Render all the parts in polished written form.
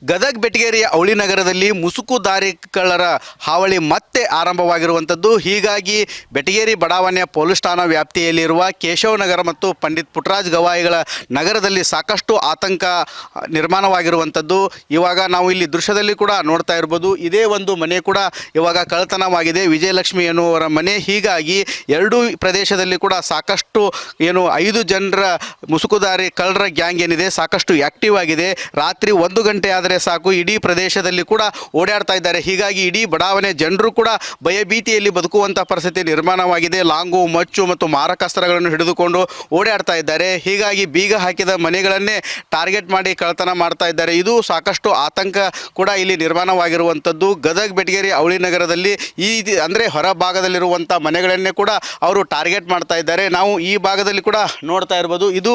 ಗದಗ ಬೆಟಗೇರಿಯ ಅವಳಿ ನಗರದಲ್ಲಿ ಮುಸುಕು ದಾರಿಕಳ್ಳರ ಹಾವಳಿ ಮತ್ತೆ ಆರಂಭವಾಗಿರುವಂಥದ್ದು. ಹೀಗಾಗಿ ಬೆಟಗೇರಿ ಬಡಾವಣೆಯ ಪೊಲೀಸ್ ಠಾಣಾ ವ್ಯಾಪ್ತಿಯಲ್ಲಿರುವ ಕೇಶವನಗರ ಮತ್ತು ಪಂಡಿತ್ ಪುಟ್ಟರಾಜ ಗವಾಯಿಗಳ ನಗರದಲ್ಲಿ ಸಾಕಷ್ಟು ಆತಂಕ ನಿರ್ಮಾಣವಾಗಿರುವಂಥದ್ದು. ಇವಾಗ ನಾವು ಇಲ್ಲಿ ದೃಶ್ಯದಲ್ಲಿ ಕೂಡ ನೋಡ್ತಾ ಇರ್ಬೋದು, ಇದೇ ಒಂದು ಮನೆ ಕೂಡ ಇವಾಗ ಕಳ್ಳತನವಾಗಿದೆ, ವಿಜಯಲಕ್ಷ್ಮಿ ಎನ್ನುವರ ಮನೆ. ಹೀಗಾಗಿ ಎರಡೂ ಪ್ರದೇಶದಲ್ಲಿ ಕೂಡ ಸಾಕಷ್ಟು 5 ಜನರ ಮುಸುಕುದಾರಿ ಕಳ್ಳರ ಗ್ಯಾಂಗ್ ಏನಿದೆ ಸಾಕಷ್ಟು ಆಕ್ಟಿವ್ ಆಗಿದೆ. ರಾತ್ರಿ 1 ಗಂಟೆ ಆದರೆ ಸಾಕು ಇಡೀ ಪ್ರದೇಶದಲ್ಲಿ ಕೂಡ ಓಡಾಡ್ತಾ ಇದ್ದಾರೆ. ಹೀಗಾಗಿ ಇಡೀ ಬಡಾವಣೆ ಜನರು ಕೂಡ ಭಯಭೀತಿಯಲ್ಲಿ ಬದುಕುವಂಥ ಪರಿಸ್ಥಿತಿ ನಿರ್ಮಾಣವಾಗಿದೆ. ಲಾಂಗು, ಮಚ್ಚು ಮತ್ತು ಮಾರಕಾಸ್ತ್ರಗಳನ್ನು ಹಿಡಿದುಕೊಂಡು ಓಡಾಡ್ತಾ ಇದ್ದಾರೆ. ಹೀಗಾಗಿ ಬೀಗ ಹಾಕಿದ ಮನೆಗಳನ್ನೇ ಟಾರ್ಗೆಟ್ ಮಾಡಿ ಕಳ್ಳತನ ಮಾಡ್ತಾ ಇದ್ದಾರೆ. ಇದು ಸಾಕಷ್ಟು ಆತಂಕ ಕೂಡ ಇಲ್ಲಿ ನಿರ್ಮಾಣವಾಗಿರುವಂಥದ್ದು. ಗದಗ ಬೆಟಗೇರಿ ಅವಳಿ ನಗರದಲ್ಲಿ ಅಂದರೆ ಹೊರ ಭಾಗದಲ್ಲಿರುವಂಥ ಮನೆಗಳನ್ನೇ ಕೂಡ ಅವರು ಟಾರ್ಗೆಟ್ ಮಾಡ್ತಾ ಇದ್ದಾರೆ. ನಾವು ಈ ಭಾಗದಲ್ಲಿ ಕೂಡ ನೋಡ್ತಾ ಇರ್ಬೋದು, ಇದು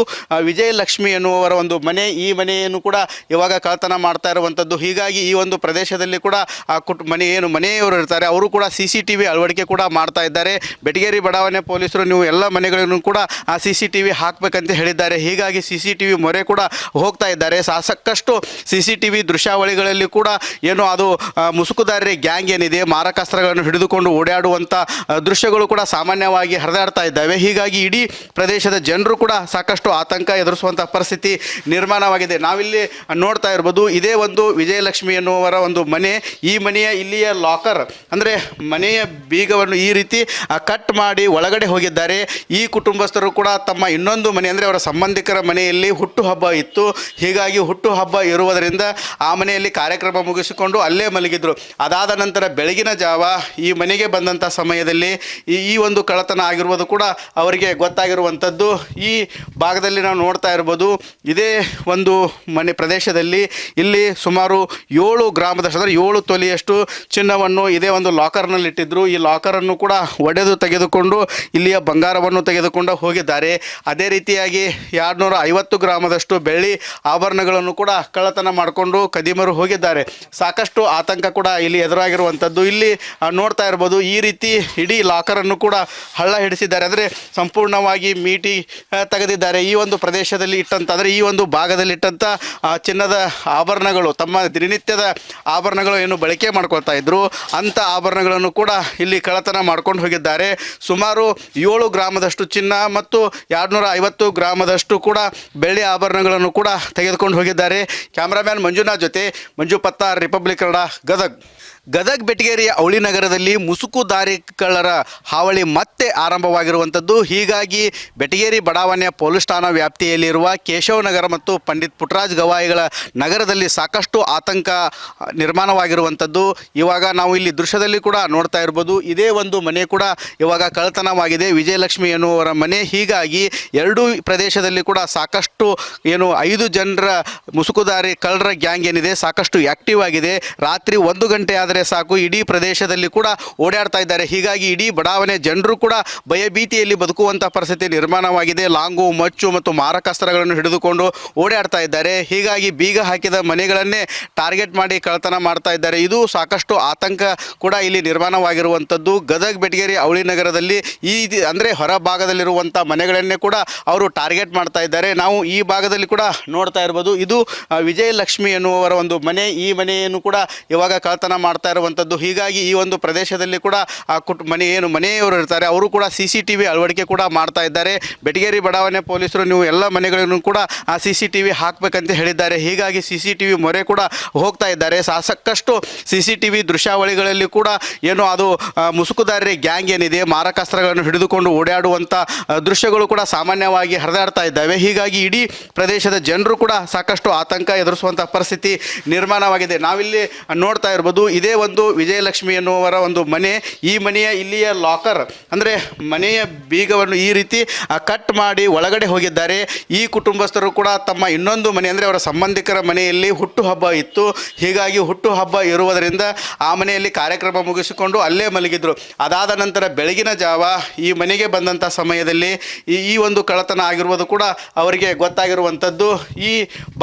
ವಿಜಯಲಕ್ಷ್ಮಿ ಎನ್ನುವರ ಒಂದು ಮನೆ. ಈ ಮನೆಯನ್ನು ಕೂಡ ಇವಾಗ ಕಳ್ಳತನ ಮಾಡ್ತಾ ಇರುವಂಥದ್ದು. ಹೀಗಾಗಿ ಈ ಒಂದು ಪ್ರದೇಶದಲ್ಲಿ ಕೂಡ ಮನೆಯವರು ಇರ್ತಾರೆ, ಅವರು ಕೂಡ CCTV ಅಳವಡಿಕೆ ಕೂಡ ಮಾಡ್ತಾ ಇದ್ದಾರೆ. ಬೆಟಗೇರಿ ಬಡಾವಣೆ ಪೊಲೀಸರು ನೀವು ಎಲ್ಲ ಮನೆಗಳನ್ನು ಕೂಡ CCTV ಹಾಕಬೇಕಂತ ಹೇಳಿದ್ದಾರೆ. ಹೀಗಾಗಿ CCTV ಮೊರೆ ಕೂಡ ಹೋಗ್ತಾ ಇದ್ದಾರೆ. ಸಾಕಷ್ಟು CCTV ದೃಶ್ಯಾವಳಿಗಳಲ್ಲಿ ಕೂಡ ಅದು ಮುಸುಕುದಾರಿ ಗ್ಯಾಂಗ್ ಏನಿದೆ ಮಾರಕಾಸ್ತ್ರಗಳನ್ನು ಹಿಡಿದುಕೊಂಡು ಓಡಾಡುವಂಥ ದೃಶ್ಯಗಳು ಕೂಡ ಸಾಮಾನ್ಯವಾಗಿ ಹರಿದಾಡ್ತಾ ಇದ್ದಾವೆ. ಹೀಗಾಗಿ ಇಡೀ ಪ್ರದೇಶದ ಜನರು ಕೂಡ ಸಾಕಷ್ಟು ಆತಂಕ ಎದುರಿಸುವಂಥ ಪರಿಸ್ಥಿತಿ ನಿರ್ಮಾಣವಾಗಿದೆ. ನಾವಿಲ್ಲಿ ನೋಡ್ತಾ ಇರ್ಬೋದು, ಇದೇ ಒಂದು ವಿಜಯಲಕ್ಷ್ಮಿ ಎನ್ನುವರ ಒಂದು ಮನೆ. ಈ ಮನೆಯ ಇಲ್ಲಿಯ ಲಾಕರ್ ಅಂದರೆ ಮನೆಯ ಬೀಗವನ್ನು ಈ ರೀತಿ ಕಟ್ ಮಾಡಿ ಒಳಗಡೆ ಹೋಗಿದ್ದಾರೆ. ಈ ಕುಟುಂಬಸ್ಥರು ಕೂಡ ತಮ್ಮ ಇನ್ನೊಂದು ಮನೆ ಅಂದರೆ ಅವರ ಸಂಬಂಧಿಕರ ಮನೆಯಲ್ಲಿ ಹುಟ್ಟುಹಬ್ಬ ಇತ್ತು. ಹೀಗಾಗಿ ಹುಟ್ಟುಹಬ್ಬ ಇರುವುದರಿಂದ ಆ ಮನೆಯಲ್ಲಿ ಕಾರ್ಯಕ್ರಮ ಮುಗಿಸಿಕೊಂಡು ಅಲ್ಲೇ ಮಲಗಿದ್ರು. ಅದಾದ ನಂತರ ಬೆಳಗಿನ ಜಾವ ಈ ಮನೆಗೆ ಬಂದಂಥ ಸಮಯದಲ್ಲಿ ಈ ಒಂದು ಕಳ್ಳತನ ಆಗಿರುವುದು ಕೂಡ ಅವರಿಗೆ ಗೊತ್ತಾಗಿರುವಂಥದ್ದು. ಈ ಭಾಗದಲ್ಲಿ ನಾವು ನೋಡ್ತಾ ಇರ್ಬೋದು, ಇದೇ ಒಂದು ಮನೆ ಪ್ರದೇಶದಲ್ಲಿ ಇಲ್ಲಿ ಸುಮಾರು 7 ಗ್ರಾಮದಷ್ಟು ಅಂದರೆ 7 ತೊಲೆಯಷ್ಟು ಚಿನ್ನವನ್ನು ಇದೇ ಒಂದು ಲಾಕರ್ನಲ್ಲಿ ಇಟ್ಟಿದ್ದರು. ಈ ಲಾಕರನ್ನು ಕೂಡ ಒಡೆದು ತೆಗೆದುಕೊಂಡು ಇಲ್ಲಿಯ ಬಂಗಾರವನ್ನು ತೆಗೆದುಕೊಂಡು ಹೋಗಿದ್ದಾರೆ. ಅದೇ ರೀತಿಯಾಗಿ 250 ಗ್ರಾಮದಷ್ಟು ಬೆಳ್ಳಿ ಆಭರಣಗಳನ್ನು ಕೂಡ ಕಳ್ಳತನ ಮಾಡಿಕೊಂಡು ಕದಿಮರು ಹೋಗಿದ್ದಾರೆ. ಸಾಕಷ್ಟು ಆತಂಕ ಕೂಡ ಇಲ್ಲಿ ಎದುರಾಗಿರುವಂಥದ್ದು. ಇಲ್ಲಿ ನೋಡ್ತಾ ಇರ್ಬೋದು, ಈ ರೀತಿ ಇಡೀ ಲಾಕರನ್ನು ಕೂಡ ಹಳ್ಳ ಹಿಡಿಸಿದ್ದಾರೆ, ಅಂದರೆ ಸಂಪೂರ್ಣವಾಗಿ ಮೀಟಿ ತೆಗೆದಿದ್ದಾರೆ. ಈ ಒಂದು ಪ್ರದೇಶದಲ್ಲಿ ಇಟ್ಟಂಥ ಅಂದರೆ ಈ ಒಂದು ಭಾಗದಲ್ಲಿ ಇಟ್ಟಂಥ ಚಿನ್ನದ ಆಭರಣಗಳು, ತಮ್ಮ ದಿನನಿತ್ಯದ ಆಭರಣಗಳು ಏನು ಬಳಕೆ ಮಾಡ್ಕೊಳ್ತಾ ಇದ್ರು ಅಂಥ ಆಭರಣಗಳನ್ನು ಕೂಡ ಇಲ್ಲಿ ಕಳ್ಳತನ ಮಾಡ್ಕೊಂಡು ಹೋಗಿದ್ದಾರೆ. ಸುಮಾರು 7 ಗ್ರಾಮದಷ್ಟು ಚಿನ್ನ ಮತ್ತು 250 ಗ್ರಾಮದಷ್ಟು ಕೂಡ ಬೆಳ್ಳಿ ಆಭರಣಗಳನ್ನು ಕೂಡ ತೆಗೆದುಕೊಂಡು ಹೋಗಿದ್ದಾರೆ. ಕ್ಯಾಮ್ರಾಮ್ಯಾನ್ ಮಂಜುನಾಥ್ ಜೊತೆ ಮಂಜು ಪತ್ತಾರ್, ರಿಪಬ್ಲಿಕ್ ಕನ್ನಡ, ಗದಗ ಬೆಟಗೇರಿಯ ಅವಳಿ ನಗರದಲ್ಲಿ ಮುಸುಕು ದಾರಿಕಳ್ಳರ ಹಾವಳಿ ಮತ್ತೆ ಆರಂಭವಾಗಿರುವಂಥದ್ದು. ಹೀಗಾಗಿ ಬೆಟಗೇರಿ ಬಡಾವಣೆಯ ಪೊಲೀಸ್ ಠಾಣಾ ವ್ಯಾಪ್ತಿಯಲ್ಲಿರುವ ಕೇಶವನಗರ ಮತ್ತು ಪಂಡಿತ್ ಪುಟ್ಟರಾಜ ಗವಾಯಿಗಳ ನಗರದಲ್ಲಿ ಸಾಕಷ್ಟು ಆತಂಕ ನಿರ್ಮಾಣವಾಗಿರುವಂಥದ್ದು. ಇವಾಗ ನಾವು ಇಲ್ಲಿ ದೃಶ್ಯದಲ್ಲಿ ಕೂಡ ನೋಡ್ತಾ ಇರ್ಬೋದು, ಇದೇ ಒಂದು ಮನೆ ಕೂಡ ಇವಾಗ ಕಳ್ಳತನವಾಗಿದೆ, ವಿಜಯಲಕ್ಷ್ಮಿ ಎನ್ನುವರ ಮನೆ. ಹೀಗಾಗಿ ಎರಡೂ ಪ್ರದೇಶದಲ್ಲಿ ಕೂಡ ಸಾಕಷ್ಟು 5 ಜನರ ಮುಸುಕುದಾರಿ ಕಳ್ಳರ ಗ್ಯಾಂಗ್ ಏನಿದೆ ಸಾಕಷ್ಟು ಆಕ್ಟಿವ್ ಆಗಿದೆ. ರಾತ್ರಿ 1 ಗಂಟೆ ಆದರೆ ಸಾಕು ಇಡೀ ಪ್ರದೇಶದಲ್ಲಿ ಕೂಡ ಓಡಾಡ್ತಾ ಇದ್ದಾರೆ. ಹೀಗಾಗಿ ಇಡೀ ಬಡಾವಣೆ ಜನರು ಕೂಡ ಭಯಭೀತಿಯಲ್ಲಿ ಬದುಕುವಂಥ ಪರಿಸ್ಥಿತಿ ನಿರ್ಮಾಣವಾಗಿದೆ. ಲಾಂಗು, ಮಚ್ಚು ಮತ್ತು ಮಾರಕಾಸ್ತ್ರಗಳನ್ನು ಹಿಡಿದುಕೊಂಡು ಓಡಾಡ್ತಾ ಇದ್ದಾರೆ. ಹೀಗಾಗಿ ಬೀಗ ಹಾಕಿದ ಮನೆಗಳನ್ನೇ ಟಾರ್ಗೆಟ್ ಮಾಡಿ ಕಳ್ಳತನ ಮಾಡ್ತಾ ಇದ್ದಾರೆ. ಇದು ಸಾಕಷ್ಟು ಆತಂಕ ಕೂಡ ಇಲ್ಲಿ ನಿರ್ಮಾಣವಾಗಿರುವಂಥದ್ದು. ಗದಗ ಬೆಟಗೇರಿ ಅವಳಿ ನಗರದಲ್ಲಿ ಅಂದರೆ ಹೊರ ಭಾಗದಲ್ಲಿರುವಂಥ ಮನೆಗಳನ್ನೇ ಕೂಡ ಅವರು ಟಾರ್ಗೆಟ್ ಮಾಡ್ತಾ ಇದ್ದಾರೆ. ನಾವು ಈ ಭಾಗದಲ್ಲಿ ಕೂಡ ನೋಡ್ತಾ ಇರ್ಬೋದು, ಇದು ವಿಜಯಲಕ್ಷ್ಮಿ ಎನ್ನುವರ ಒಂದು ಮನೆ. ಈ ಮನೆಯನ್ನು ಕೂಡ ಇವಾಗ ಕಳ್ಳತನ ಮಾಡ್ತಾ ಇರುವಂಥದ್ದು. ಹೀಗಾಗಿ ಈ ಒಂದು ಪ್ರದೇಶದಲ್ಲಿ ಕೂಡ ಮನೆಯವರು ಇರ್ತಾರೆ, ಅವರು ಕೂಡ CCTV ಅಳವಡಿಕೆ ಕೂಡ ಮಾಡ್ತಾ ಇದ್ದಾರೆ. ಬೆಟಗೇರಿ ಬಡಾವಣೆ ಪೊಲೀಸರು ನೀವು ಎಲ್ಲ ಮನೆಗಳನ್ನು ಕೂಡ CCTV ಹಾಕಬೇಕಂತ ಹೇಳಿದ್ದಾರೆ. ಹೀಗಾಗಿ CCTV ಮೊರೆ ಕೂಡ ಹೋಗ್ತಾ ಇದ್ದಾರೆ. ಸಾಕಷ್ಟು CCTV ದೃಶ್ಯಾವಳಿಗಳಲ್ಲಿ ಕೂಡ ಅದು ಮುಸುಕುದಾರಿ ಗ್ಯಾಂಗ್ ಏನಿದೆ ಮಾರಕಾಸ್ತ್ರಗಳನ್ನು ಹಿಡಿದುಕೊಂಡು ಓಡಾಡುವಂಥ ದೃಶ್ಯಗಳು ಕೂಡ ಸಾಮಾನ್ಯವಾಗಿ ಹರಿದಾಡ್ತಾ ಇದ್ದಾವೆ. ಹೀಗಾಗಿ ಇಡೀ ಪ್ರದೇಶದ ಜನರು ಕೂಡ ಸಾಕಷ್ಟು ಆತಂಕ ಎದುರಿಸುವಂಥ ಪರಿಸ್ಥಿತಿ ನಿರ್ಮಾಣವಾಗಿದೆ. ನಾವಿಲ್ಲಿ ನೋಡ್ತಾ ಇರ್ಬೋದು, ಇದೇ ಒಂದು ವಿಜಯಲಕ್ಷ್ಮಿ ಎನ್ನುವರ ಒಂದು ಮನೆ. ಈ ಮನೆಯ ಇಲ್ಲಿಯ ಲಾಕರ್ ಅಂದರೆ ಮನೆಯ ಬೀಗವನ್ನು ಈ ರೀತಿ ಕಟ್ ಮಾಡಿ ಒಳಗಡೆ ಹೋಗಿದ್ದಾರೆ. ಈ ಕುಟುಂಬಸ್ಥರು ಕೂಡ ತಮ್ಮ ಇನ್ನೊಂದು ಮನೆ ಅಂದರೆ ಅವರ ಸಂಬಂಧಿಕರ ಮನೆಯಲ್ಲಿ ಹುಟ್ಟುಹಬ್ಬ ಇತ್ತು. ಹೀಗಾಗಿ ಹುಟ್ಟುಹಬ್ಬ ಇರುವುದರಿಂದ ಆ ಮನೆಯಲ್ಲಿ ಕಾರ್ಯಕ್ರಮ ಮುಗಿಸಿಕೊಂಡು ಅಲ್ಲೇ ಮಲಗಿದ್ರು. ಅದಾದ ನಂತರ ಬೆಳಗಿನ ಜಾವ ಈ ಮನೆಗೆ ಬಂದಂಥ ಸಮಯದಲ್ಲಿ ಈ ಒಂದು ಕಳ್ಳತನ ಆಗಿರುವುದು ಕೂಡ ಅವರಿಗೆ ಗೊತ್ತಾಗಿರುವಂಥದ್ದು. ಈ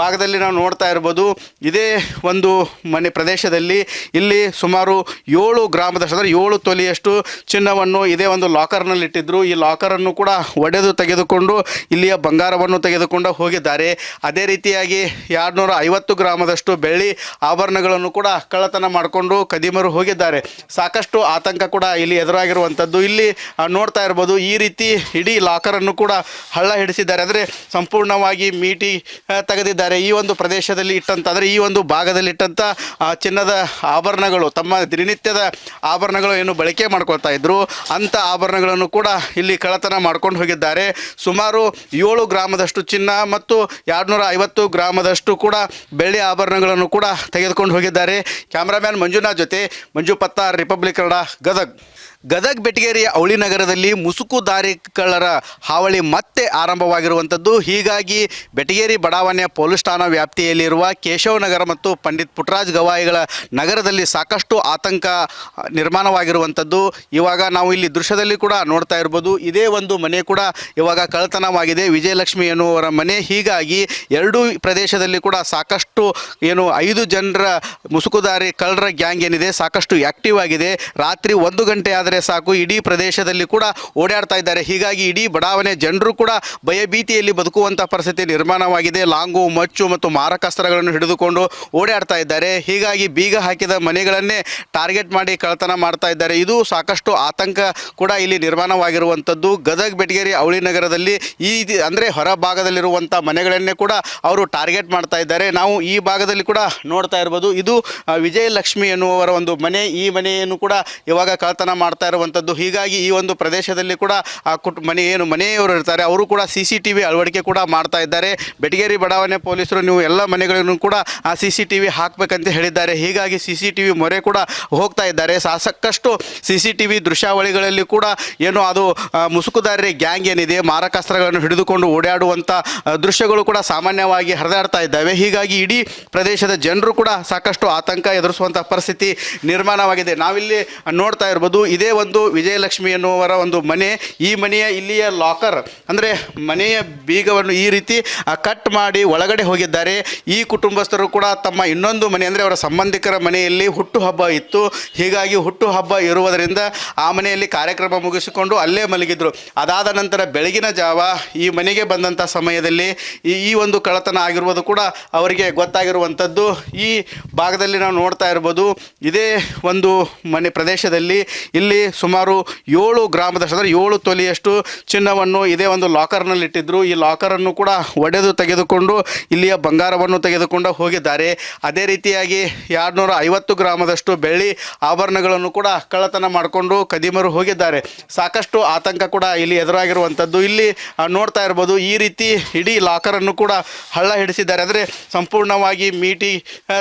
ಭಾಗದಲ್ಲಿ ನಾವು ನೋಡ್ತಾ ಇರ್ಬೋದು, ಇದೇ ಒಂದು ಮನೆ ಪ್ರದೇಶದಲ್ಲಿ ಇಲ್ಲಿ ಇಲ್ಲಿ ಸುಮಾರು 7 ಗ್ರಾಮದಷ್ಟು ಅಂದರೆ 7 ತೊಲೆಯಷ್ಟು ಚಿನ್ನವನ್ನು ಇದೇ ಒಂದು ಲಾಕರ್ನಲ್ಲಿ ಇಟ್ಟಿದ್ರು. ಈ ಲಾಕರನ್ನು ಕೂಡ ಒಡೆದು ತೆಗೆದುಕೊಂಡು ಇಲ್ಲಿಯ ಬಂಗಾರವನ್ನು ತೆಗೆದುಕೊಂಡು ಹೋಗಿದ್ದಾರೆ. ಅದೇ ರೀತಿಯಾಗಿ 250 ಗ್ರಾಮದಷ್ಟು ಬೆಳ್ಳಿ ಆಭರಣಗಳನ್ನು ಕೂಡ ಕಳ್ಳತನ ಮಾಡಿಕೊಂಡು ಕದಿಮರು ಹೋಗಿದ್ದಾರೆ. ಸಾಕಷ್ಟು ಆತಂಕ ಕೂಡ ಇಲ್ಲಿ ಎದುರಾಗಿರುವಂಥದ್ದು. ಇಲ್ಲಿ ನೋಡ್ತಾ ಇರ್ಬೋದು, ಈ ರೀತಿ ಇಡೀ ಲಾಕರನ್ನು ಕೂಡ ಹಳ್ಳ ಹಿಡಿಸಿದ್ದಾರೆ. ಅಂದರೆ ಸಂಪೂರ್ಣವಾಗಿ ಮೀಟಿ ತೆಗೆದಿದ್ದಾರೆ. ಈ ಒಂದು ಪ್ರದೇಶದಲ್ಲಿ ಇಟ್ಟಂಥ ಅಂದರೆ ಈ ಒಂದು ಭಾಗದಲ್ಲಿ ಇಟ್ಟಂಥ ಚಿನ್ನದ ಆಭರಣಗಳು, ತಮ್ಮ ದಿನನಿತ್ಯದ ಆಭರಣಗಳು ಏನು ಬಳಕೆ ಮಾಡ್ಕೊಳ್ತಾ ಇದ್ರು ಅಂಥ ಆಭರಣಗಳನ್ನು ಕೂಡ ಇಲ್ಲಿ ಕಳ್ಳತನ ಮಾಡ್ಕೊಂಡು ಹೋಗಿದ್ದಾರೆ. ಸುಮಾರು 7 ಗ್ರಾಮದಷ್ಟು ಚಿನ್ನ ಮತ್ತು 250 ಗ್ರಾಮದಷ್ಟು ಕೂಡ ಬೆಳ್ಳಿ ಆಭರಣಗಳನ್ನು ಕೂಡ ತೆಗೆದುಕೊಂಡು ಹೋಗಿದ್ದಾರೆ. ಕ್ಯಾಮ್ರಾಮ್ಯಾನ್ ಮಂಜುನಾಥ್ ಜೊತೆ ಮಂಜು ಪತ್ತಾರ್, ರಿಪಬ್ಲಿಕ್ ಕನ್ನಡ, ಗದಗ್ ಬೆಟಗೇರಿಯ ಅವಳಿ ನಗರದಲ್ಲಿ ಮುಸುಕುದಾರಿಕಳ್ಳರ ಹಾವಳಿ ಮತ್ತೆ ಆರಂಭವಾಗಿರುವಂಥದ್ದು. ಹೀಗಾಗಿ ಬೆಟಗೇರಿ ಬಡಾವಣೆಯ ಪೊಲೀಸ್ ಠಾಣಾ ವ್ಯಾಪ್ತಿಯಲ್ಲಿರುವ ಕೇಶವನಗರ ಮತ್ತು ಪಂಡಿತ್ ಪುಟ್ಟರಾಜ್ ಗವಾಯಿಗಳ ನಗರದಲ್ಲಿ ಸಾಕಷ್ಟು ಆತಂಕ ನಿರ್ಮಾಣವಾಗಿರುವಂಥದ್ದು. ಇವಾಗ ನಾವು ಇಲ್ಲಿ ದೃಶ್ಯದಲ್ಲಿ ಕೂಡ ನೋಡ್ತಾ ಇರ್ಬೋದು, ಇದೇ ಒಂದು ಮನೆ ಕೂಡ ಇವಾಗ ಕಳ್ಳತನವಾಗಿದೆ, ವಿಜಯಲಕ್ಷ್ಮಿ ಎನ್ನುವರ ಮನೆ. ಹೀಗಾಗಿ ಎರಡೂ ಪ್ರದೇಶದಲ್ಲಿ ಕೂಡ ಸಾಕಷ್ಟು 5 ಜನರ ಮುಸುಕುದಾರಿ ಕಳ್ಳರ ಗ್ಯಾಂಗ್ ಏನಿದೆ ಸಾಕಷ್ಟು ಆ್ಯಕ್ಟಿವ್ ಆಗಿದೆ. ರಾತ್ರಿ 1 ಗಂಟೆ ಆದರೆ ಸಾಕು ಇಡೀ ಪ್ರದೇಶದಲ್ಲಿ ಕೂಡ ಓಡಾಡ್ತಾ ಇದ್ದಾರೆ. ಹೀಗಾಗಿ ಇಡೀ ಬಡಾವಣೆ ಜನರು ಕೂಡ ಭಯಭೀತಿಯಲ್ಲಿ ಬದುಕುವಂಥ ಪರಿಸ್ಥಿತಿ ನಿರ್ಮಾಣವಾಗಿದೆ. ಲಾಂಗು, ಮಚ್ಚು ಮತ್ತು ಮಾರಕಾಸ್ತ್ರಗಳನ್ನು ಹಿಡಿದುಕೊಂಡು ಓಡಾಡ್ತಾ ಇದ್ದಾರೆ. ಹೀಗಾಗಿ ಬೀಗ ಹಾಕಿದ ಮನೆಗಳನ್ನೇ ಟಾರ್ಗೆಟ್ ಮಾಡಿ ಕಳ್ಳತನ ಮಾಡ್ತಾ ಇದ್ದಾರೆ. ಇದು ಸಾಕಷ್ಟು ಆತಂಕ ಕೂಡ ಇಲ್ಲಿ ನಿರ್ಮಾಣವಾಗಿರುವಂಥದ್ದು. ಗದಗ್ ಬೆಟಗೇರಿ ಅವಳಿ ನಗರದಲ್ಲಿ ಅಂದರೆ ಹೊರ ಭಾಗದಲ್ಲಿರುವಂಥ ಮನೆಗಳನ್ನೇ ಕೂಡ ಅವರು ಟಾರ್ಗೆಟ್ ಮಾಡ್ತಾ ಇದ್ದಾರೆ. ನಾವು ಈ ಭಾಗದಲ್ಲಿ ಕೂಡ ನೋಡ್ತಾ ಇರ್ಬೋದು, ಇದು ವಿಜಯಲಕ್ಷ್ಮಿ ಎನ್ನುವರ ಒಂದು ಮನೆ. ಈ ಮನೆಯನ್ನು ಕೂಡ ಇವಾಗ ಕಳ್ಳತನ ಮಾಡ್ತಾ ಇರುವಂಥದ್ದು. ಹೀಗಾಗಿ ಈ ಒಂದು ಪ್ರದೇಶದಲ್ಲಿ ಕೂಡ ಮನೆಯವರು ಇರ್ತಾರೆ, ಅವರು ಕೂಡ CCTV ಅಳವಡಿಕೆ ಕೂಡ ಮಾಡ್ತಾ ಇದ್ದಾರೆ. ಬೆಟಗೇರಿ ಬಡಾವಣೆ ಪೊಲೀಸರು ನೀವು ಎಲ್ಲ ಮನೆಗಳನ್ನು ಕೂಡ CCTV ಹಾಕಬೇಕಂತ ಹೇಳಿದ್ದಾರೆ. ಹೀಗಾಗಿ CCTV ಮೊರೆ ಕೂಡ ಹೋಗ್ತಾ ಇದ್ದಾರೆ. ಸಾಕಷ್ಟು CCTV ದೃಶ್ಯಾವಳಿಗಳಲ್ಲಿ ಕೂಡ ಅದು ಮುಸುಕುದಾರಿ ಗ್ಯಾಂಗ್ ಏನಿದೆ ಮಾರಕಾಸ್ತ್ರಗಳನ್ನು ಹಿಡಿದುಕೊಂಡು ಓಡಾಡುವಂಥ ದೃಶ್ಯಗಳು ಕೂಡ ಸಾಮಾನ್ಯವಾಗಿ ಹರಿದಾಡ್ತಾ ಇದ್ದಾವೆ. ಹೀಗಾಗಿ ಇಡೀ ಪ್ರದೇಶದ ಜನರು ಕೂಡ ಸಾಕಷ್ಟು ಆತಂಕ ಎದುರಿಸುವಂಥ ಪರಿಸ್ಥಿತಿ ನಿರ್ಮಾಣವಾಗಿದೆ. ನಾವಿಲ್ಲಿ ನೋಡ್ತಾ ಇರ್ಬೋದು, ಇದೇ ಒಂದು ವಿಜಯಲಕ್ಷ್ಮಿ ಎನ್ನುವರ ಒಂದು ಮನೆ. ಈ ಮನೆಯ ಇಲ್ಲಿಯ ಲಾಕರ್ ಅಂದರೆ ಮನೆಯ ಬೀಗವನ್ನು ಈ ರೀತಿ ಕಟ್ ಮಾಡಿ ಒಳಗಡೆ ಹೋಗಿದ್ದಾರೆ. ಈ ಕುಟುಂಬಸ್ಥರು ಕೂಡ ತಮ್ಮ ಇನ್ನೊಂದು ಮನೆ ಅಂದರೆ ಅವರ ಸಂಬಂಧಿಕರ ಮನೆಯಲ್ಲಿ ಹುಟ್ಟುಹಬ್ಬ ಇತ್ತು. ಹೀಗಾಗಿ ಹುಟ್ಟುಹಬ್ಬ ಇರುವುದರಿಂದ ಆ ಮನೆಯಲ್ಲಿ ಕಾರ್ಯಕ್ರಮ ಮುಗಿಸಿಕೊಂಡು ಅಲ್ಲೇ ಮಲಗಿದ್ರು. ಅದಾದ ನಂತರ ಬೆಳಗಿನ ಜಾವ ಈ ಮನೆಗೆ ಬಂದಂಥ ಸಮಯದಲ್ಲಿ ಈ ಒಂದು ಕಳ್ಳತನ ಆಗಿರುವುದು ಕೂಡ ಅವರಿಗೆ ಗೊತ್ತಾಗಿರುವಂಥದ್ದು. ಈ ಭಾಗದಲ್ಲಿ ನಾವು ನೋಡ್ತಾ ಇರ್ಬೋದು, ಇದೇ ಒಂದು ಮನೆ ಪ್ರದೇಶದಲ್ಲಿ ಇಲ್ಲಿ ಸುಮಾರು 7 ಗ್ರಾಮದಷ್ಟು ಅಂದರೆ 7 ತೊಲೆಯಷ್ಟು ಚಿನ್ನವನ್ನು ಇದೇ ಒಂದು ಲಾಕರ್ನಲ್ಲಿ ಇಟ್ಟಿದ್ರು. ಈ ಲಾಕರನ್ನು ಕೂಡ ಒಡೆದು ತೆಗೆದುಕೊಂಡು ಇಲ್ಲಿಯ ಬಂಗಾರವನ್ನು ತೆಗೆದುಕೊಂಡು ಹೋಗಿದ್ದಾರೆ. ಅದೇ ರೀತಿಯಾಗಿ 250 ಗ್ರಾಮದಷ್ಟು ಬೆಳ್ಳಿ ಆಭರಣಗಳನ್ನು ಕೂಡ ಕಳ್ಳತನ ಮಾಡಿಕೊಂಡು ಕದಿಮರು ಹೋಗಿದ್ದಾರೆ. ಸಾಕಷ್ಟು ಆತಂಕ ಕೂಡ ಇಲ್ಲಿ ಎದುರಾಗಿರುವಂಥದ್ದು. ಇಲ್ಲಿ ನೋಡ್ತಾ ಇರ್ಬೋದು, ಈ ರೀತಿ ಇಡೀ ಲಾಕರನ್ನು ಕೂಡ ಹಳ್ಳ ಹಿಡಿಸಿದ್ದಾರೆ. ಅಂದರೆ ಸಂಪೂರ್ಣವಾಗಿ ಮೀಟಿ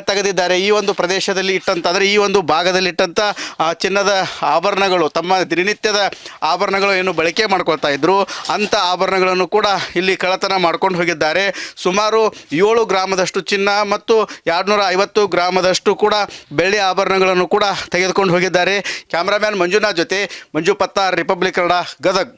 ತೆಗೆದಿದ್ದಾರೆ. ಈ ಒಂದು ಪ್ರದೇಶದಲ್ಲಿ ಇಟ್ಟಂಥ ಅಂದರೆ ಈ ಒಂದು ಭಾಗದಲ್ಲಿ ಇಟ್ಟಂಥ ಚಿನ್ನದ ಆಭರಣಗಳು, ತಮ್ಮ ದಿನನಿತ್ಯದ ಆಭರಣಗಳು ಏನು ಬಳಕೆ ಮಾಡ್ಕೊಳ್ತಾ ಇದ್ರು ಅಂಥ ಆಭರಣಗಳನ್ನು ಕೂಡ ಇಲ್ಲಿ ಕಳ್ಳತನ ಮಾಡ್ಕೊಂಡು ಹೋಗಿದ್ದಾರೆ. ಸುಮಾರು 7 ಗ್ರಾಮದಷ್ಟು ಚಿನ್ನ ಮತ್ತು 250 ಗ್ರಾಮದಷ್ಟು ಕೂಡ ಬೆಳ್ಳಿ ಆಭರಣಗಳನ್ನು ಕೂಡ ತೆಗೆದುಕೊಂಡು ಹೋಗಿದ್ದಾರೆ. ಕ್ಯಾಮ್ರಾಮ್ಯಾನ್ ಮಂಜುನಾಥ್ ಜೊತೆ ಮಂಜು ಪತ್ತಾರ್, ರಿಪಬ್ಲಿಕ್ ಕನ್ನಡ, ಗದಗ್.